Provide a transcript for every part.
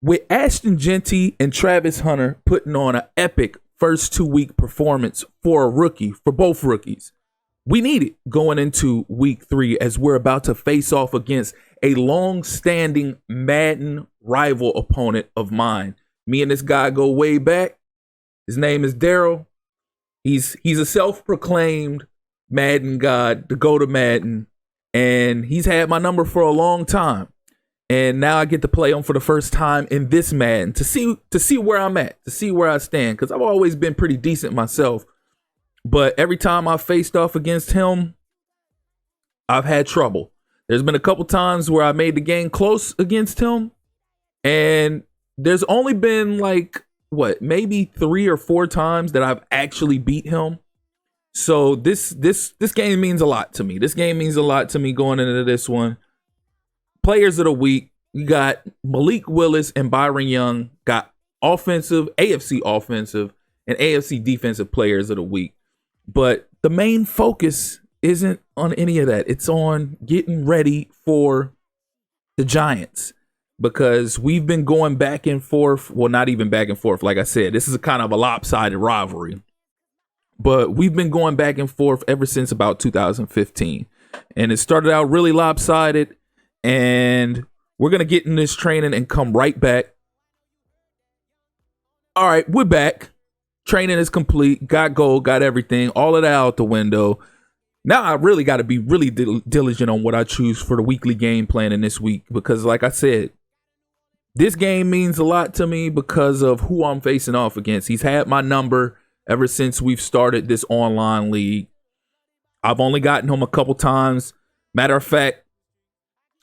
With Ashton Genty and Travis Hunter putting on an epic first 2 week performance for a rookie, for both rookies, we need it going into week 3 as we're about to face off against a long-standing Madden rival opponent of mine. Me and this guy go way back. His name is Daryl. He's a self-proclaimed Madden god, the go to Madden, and he's had my number for a long time. And now I get to play him for the first time in this Madden to see where I'm at, to see where I stand, because I've always been pretty decent myself. But every time I faced off against him, I've had trouble. There's been a couple times where I made the game close against him, and there's only been like maybe 3 or 4 times that I've actually beat him. So this game means a lot to me. This game means a lot to me going into this one. Players of the week, you got Malik Willis and Byron Young got AFC offensive and AFC defensive players of the week. But the main focus isn't on any of that. It's on getting ready for the Giants, because we've been going back and forth. Well, not even back and forth. Like I said, this is a kind of a lopsided rivalry, but we've been going back and forth ever since about 2015. And it started out really lopsided. And we're going to get in this training and come right back. All right, we're back. Training is complete. Got gold, got everything. All of that out the window. Now I really got to be really diligent on what I choose for the weekly game plan in this week. Because like I said, this game means a lot to me because of who I'm facing off against. He's had my number ever since we've started this online league. I've only gotten him a couple times. Matter of fact,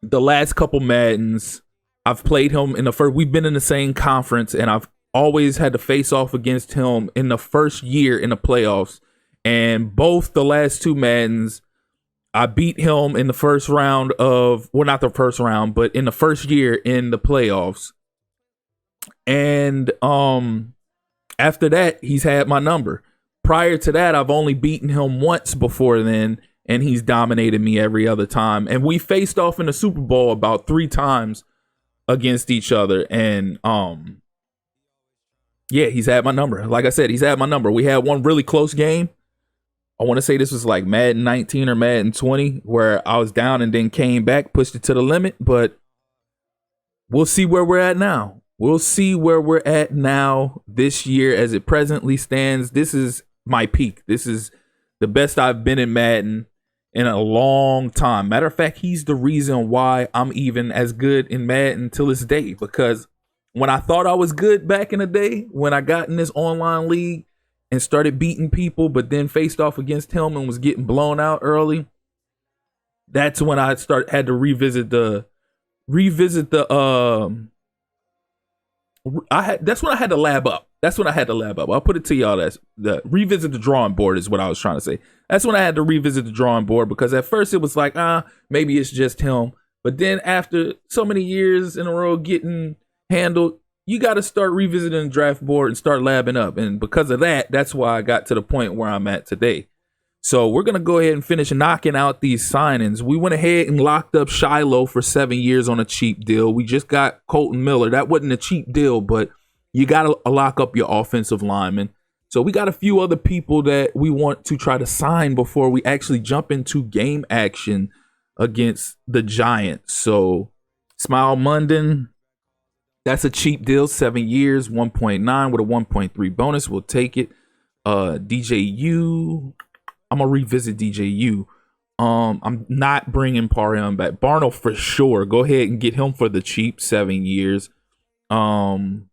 the last couple Maddens, I've played him in the first. We've been in the same conference, and I've always had to face off against him in the first year in the playoffs. And both the last 2 Maddens, I beat him in the first round of, well, not the first round, but in the first year in the playoffs. And after that, he's had my number. Prior to that, I've only beaten him once before then, and he's dominated me every other time. And we faced off in the Super Bowl about 3 times against each other. And yeah, he's had my number. Like I said, he's had my number. We had one really close game. I want to say this was like Madden 19 or Madden 20, where I was down and then came back, pushed it to the limit. But we'll see where we're at now. We'll see where we're at now this year as it presently stands. This is my peak. This is the best I've been in Madden in a long time. Matter of fact, he's the reason why I'm even as good in Madden till this day. Because when I thought I was good back in the day, when I got in this online league and started beating people, but then faced off against him and was getting blown out early, that's when I had to revisit the that's when I had to lab up. I'll put it to y'all. That's the revisit the drawing board is what I was trying to say. That's when I had to revisit the drawing board, because at first it was like, maybe it's just him. But then after so many years in a row getting handled, you got to start revisiting the draft board and start labbing up. And because of that, that's why I got to the point where I'm at today. So we're going to go ahead and finish knocking out these signings. We went ahead and locked up Shiloh for 7 years on a cheap deal. We just got Colton Miller. That wasn't a cheap deal, but you got to lock up your offensive lineman. So we got a few other people that we want to try to sign before we actually jump into game action against the Giants. So Smile Munden, that's a cheap deal. 7 years, 1.9 with a 1.3 bonus. We'll take it. DJU, I'm going to revisit DJU. I'm not bringing Parham back. Barno for sure. Go ahead and get him for the cheap. 7 years. Increase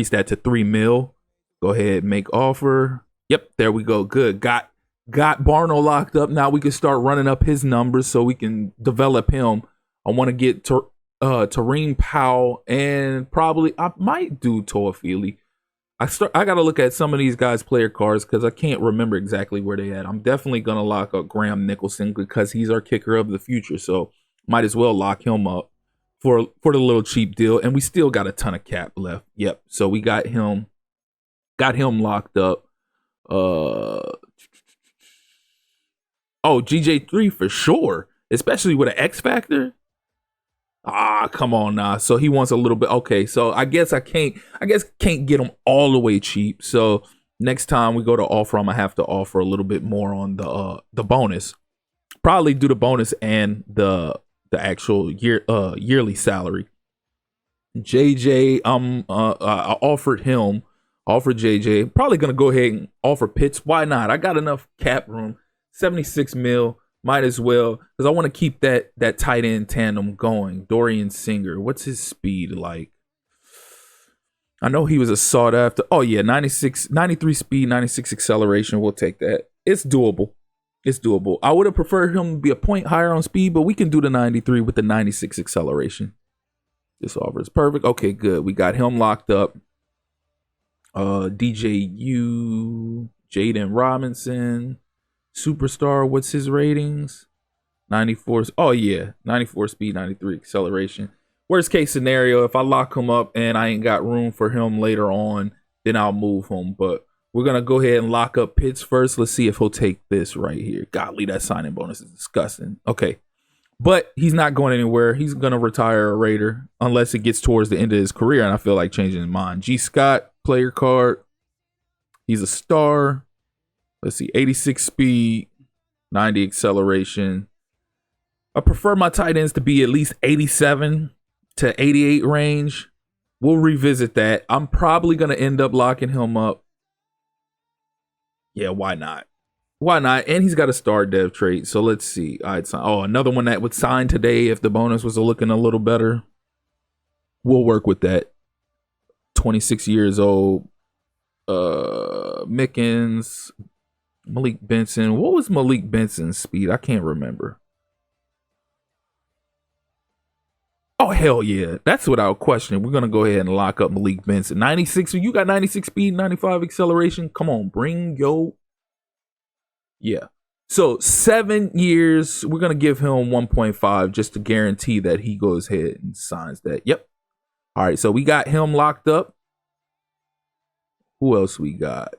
that to $3 million. Go ahead, make offer. Yep, there we go. Good. Got Barno locked up. Now we can start running up his numbers so we can develop him. I want to get Tareem Powell, and probably I might do Toafili. I got to look at some of these guys' player cards because I can't remember exactly where they at. I'm definitely gonna lock up Graham Nicholson because he's our kicker of the future. So might as well lock him up for the little cheap deal. And we still got a ton of cap left. Yep. So we got him locked up. GJ3 for sure, especially with an X factor. Come on now. So he wants a little bit. Okay, so I guess can't get him all the way cheap. So next time we go to offer, I'm gonna have to offer a little bit more on the bonus. Probably do the bonus and the actual yearly salary. JJ, I offered JJ. Probably gonna go ahead and offer Pitts. Why not? I got enough cap room. 76 mil. Might as well, because I want to keep that tight end tandem going. Dorian Singer, what's his speed like? I know he was a sought after. Oh yeah, 93 speed, 96 acceleration. We'll take that. It's doable. I would have preferred him to be a point higher on speed, but we can do the 93 with the 96 acceleration. This offer is perfect. Okay, good. We got him locked up. DJU, Jaden Robinson. Superstar, what's his ratings? 94. Oh yeah, 94 speed, 93 acceleration. Worst case scenario, if I lock him up and I ain't got room for him later on, then I'll move him. But we're gonna go ahead and lock up Pitts first. Let's see if he'll take this right here. Godly, that signing bonus is disgusting. Okay, but he's not going anywhere. He's gonna retire a Raider unless it gets towards the end of his career, and I feel like changing his mind. G. Scott, player card. He's a star. Let's see, 86 speed, 90 acceleration. I prefer my tight ends to be at least 87 to 88 range. We'll revisit that. I'm probably going to end up locking him up. Yeah, why not? And he's got a star dev trait. So let's see. Another one that would sign today if the bonus was looking a little better. We'll work with that. 26 years old. Mickens. Malik Benson. What was Malik Benson's speed? I can't remember. Oh, hell yeah. That's without question. We're going to go ahead and lock up Malik Benson. 96. You got 96 speed, 95 acceleration. Come on, bring yo. Yeah. So 7 years. We're going to give him 1.5 just to guarantee that he goes ahead and signs that. Yep. All right. So we got him locked up. Who else we got?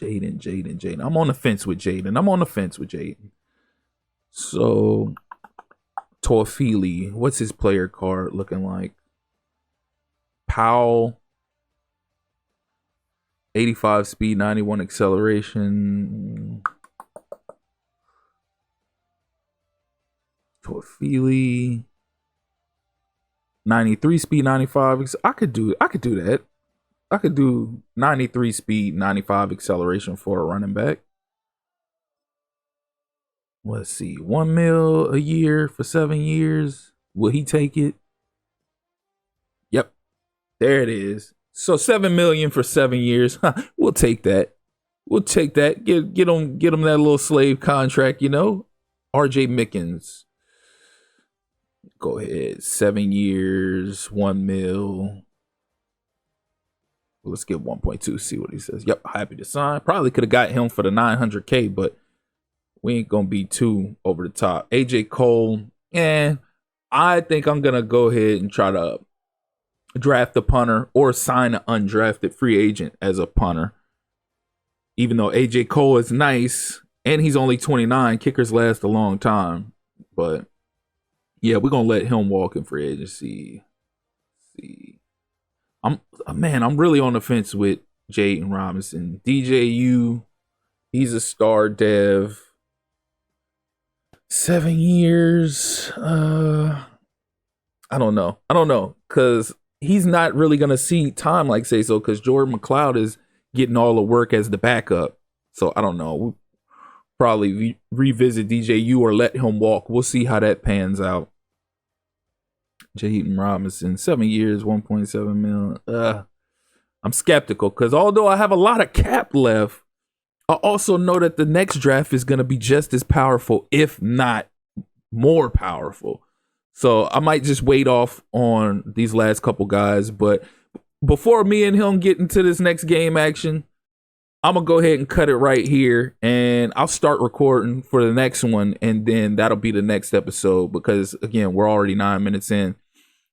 Jaden. I'm on the fence with Jaden. So, Toafili, what's his player card looking like? Powell, 85 speed, 91 acceleration. Toafili, 93 speed, 95. I could do that. I could do 93 speed, 95 acceleration for a running back. Let's see. 1 mil a year for 7 years. Will he take it? Yep. There it is. So 7 million for 7 years. We'll take that. Get him that little slave contract, you know. RJ Mickens. Go ahead. 7 years, 1 mil. Let's get 1.2, see what he says. Yep, happy to sign. Probably could have got him for the 900K, but we ain't going to be too over the top. AJ Cole, I think I'm going to go ahead and try to draft a punter or sign an undrafted free agent as a punter. Even though AJ Cole is nice and he's only 29, kickers last a long time. But, yeah, we're going to let him walk in free agency. I'm really on the fence with Jaden Robinson. DJU, he's a star dev. 7 years. I don't know. Because he's not really going to see time like say so because Jordan McLeod is getting all the work as the backup. So I don't know. We'll probably revisit DJU or let him walk. We'll see how that pans out. Jaden Robinson, 7 years, 1.7 mil. I'm skeptical because although I have a lot of cap left, I also know that the next draft is going to be just as powerful, if not more powerful. So I might just wait off on these last couple guys. But before me and him get into this next game action, I'm going to go ahead and cut it right here. And I'll start recording for the next one. And then that'll be the next episode because, again, we're already 9 minutes in.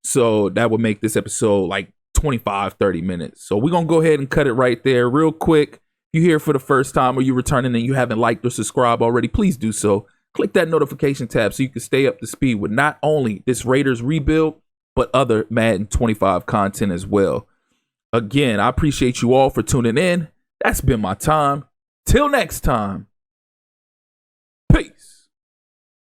So that would make this episode like 25, 30 minutes. So we're going to go ahead and cut it right there real quick. If you're here for the first time or you're returning and you haven't liked or subscribed already, please do so. click that notification tab so you can stay up to speed with not only this Raiders rebuild, but other Madden 25 content as well. Again, I appreciate you all for tuning in. That's been my time. Till next time.